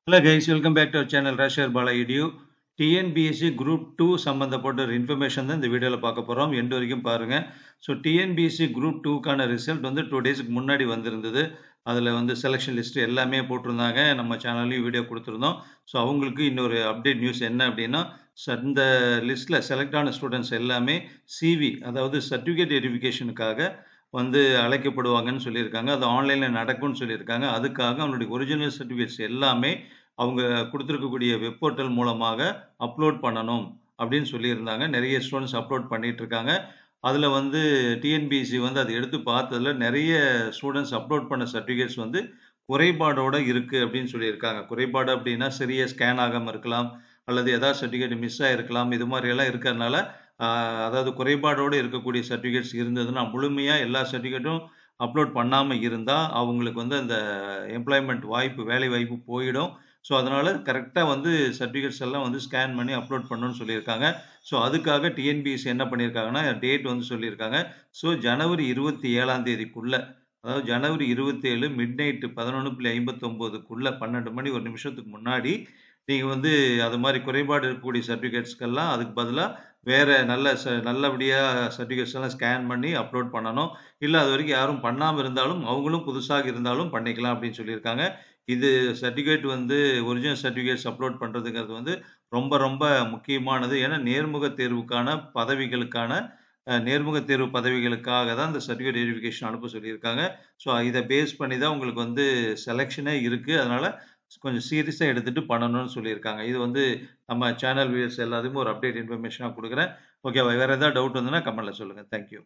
Hello guys, welcome back to our channel Rashar Bala Edu. TNBSC Group 2 சம்பந்தப்பட்ட ஒரு information தான் இந்த வீடியோல பார்க்க போறோம். எண்ட் வரைக்கும் பாருங்க. ஸோ டிஎன்பிஎஸ்சி குரூப் 2க்கான ரிசல்ட் வந்து 2 டேஸ்க்கு முன்னாடி வந்திருந்தது. அதில் வந்து செலெக்ஷன் லிஸ்ட் எல்லாமே போட்டிருந்தாங்க. நம்ம சேனல்லையும் வீடியோ கொடுத்துருந்தோம். ஸோ அவங்களுக்கு இன்னொரு அப்டேட் நியூஸ் என்ன அப்படின்னா, இந்த லிஸ்ட்டில் செலக்ட் ஆன ஸ்டூடெண்ட்ஸ் எல்லாமே சிவி, அதாவது சர்டிஃபிகேட் வெரிஃபிகேஷனுக்காக வந்து அழைக்கப்படுவாங்கன்னு சொல்லியிருக்காங்க. அது ஆன்லைனில் நடக்கும்னு சொல்லியிருக்காங்க. அதுக்காக அவங்களுடைய ஒரிஜினல் சர்டிஃபிகேட்ஸ் எல்லாமே அவங்க கொடுத்துருக்கக்கூடிய வெப் போர்ட்டல் மூலமாக அப்லோட் பண்ணணும் அப்படின்னு சொல்லியிருந்தாங்க. நிறைய ஸ்டூடெண்ட்ஸ் அப்லோட் பண்ணிட்டு இருக்காங்க. அதில் வந்து டிஎன்பிஎஸ்சி வந்து அதை எடுத்து பார்த்ததுல நிறைய ஸ்டூடெண்ட்ஸ் அப்லோட் பண்ண சர்டிஃபிகேட்ஸ் வந்து குறைபாடோட இருக்கு அப்படின்னு சொல்லியிருக்காங்க. குறைபாடு அப்படின்னா சரியா ஸ்கேன் ஆகாமல் இருக்கலாம், அல்லது ஏதாவது சர்டிஃபிகேட் மிஸ் ஆகிருக்கலாம். இது மாதிரி எல்லாம் இருக்கிறதுனால அதாவது குறைபாடோடு இருக்கக்கூடிய சர்டிஃபிகேட்ஸ் இருந்ததுன்னா முழுமையாக எல்லா சர்டிஃபிகேட்டும் அப்லோட் பண்ணாமல் இருந்தால் அவங்களுக்கு வந்து அந்த எம்ப்ளாய்மெண்ட் வாய்ப்பு, வேலை வாய்ப்பு போயிடும். ஸோ அதனால் கரெக்டாக வந்து சர்டிஃபிகேட்ஸ் எல்லாம் வந்து ஸ்கேன் பண்ணி அப்லோட் பண்ணணும்னு சொல்லியிருக்காங்க. ஸோ அதுக்காக டிஎன்பிஎஸ்சி என்ன பண்ணியிருக்காங்கன்னா டேட் வந்து சொல்லியிருக்காங்க. ஸோ ஜனவரி 27ஆம் தேதிக்குள்ள, அதாவது ஜனவரி 27 மிட் நைட்டு 11:59க்குள்ள 12 மணி 1 நிமிஷத்துக்கு முன்னாடி நீங்கள் வந்து அது மாதிரி குறைபாடு இருக்கக்கூடிய சர்டிஃபிகேட்ஸ்க்கெல்லாம் அதுக்கு பதிலாக வேற நல்லபடியாக சர்டிஃபிகேட்ஸ் எல்லாம் ஸ்கேன் பண்ணி அப்லோட் பண்ணணும். இல்லை அது வரைக்கும் யாரும் பண்ணாமல் இருந்தாலும் அவங்களும் புதுசாக இருந்தாலும் பண்ணிக்கலாம் அப்படின்னு சொல்லியிருக்காங்க. இது சர்டிஃபிகேட் வந்து ஒரிஜினல் சர்டிஃபிகேட்ஸ் அப்லோட் பண்ணுறதுங்கிறது வந்து ரொம்ப ரொம்ப முக்கியமானது. ஏன்னா நேர்முக தேர்வுக்கான பதவிகளுக்கான நேர்முக தேர்வு பதவிகளுக்காக தான் இந்த சர்டிஃபிகேட் வெரிஃபிகேஷன் அனுப்ப சொல்லியிருக்காங்க. ஸோ இதை பேஸ் பண்ணி தான் உங்களுக்கு வந்து செலெக்ஷனே இருக்குது. அதனால் கொஞ்சம் சீரியஸாக எடுத்துகிட்டு பண்ணணும்னு சொல்லியிருக்காங்க. இது வந்து நம்ம சேனல் வியூவர்ஸ் எல்லாத்துக்கும் ஒரு அப்டேட் இன்ஃபர்மேஷனாக கொடுக்குறேன். ஓகேவா? வேறு ஏதாவது டவுட் வந்துன்னா கமெண்ட்டில் சொல்லுங்கள். தேங்க்யூ.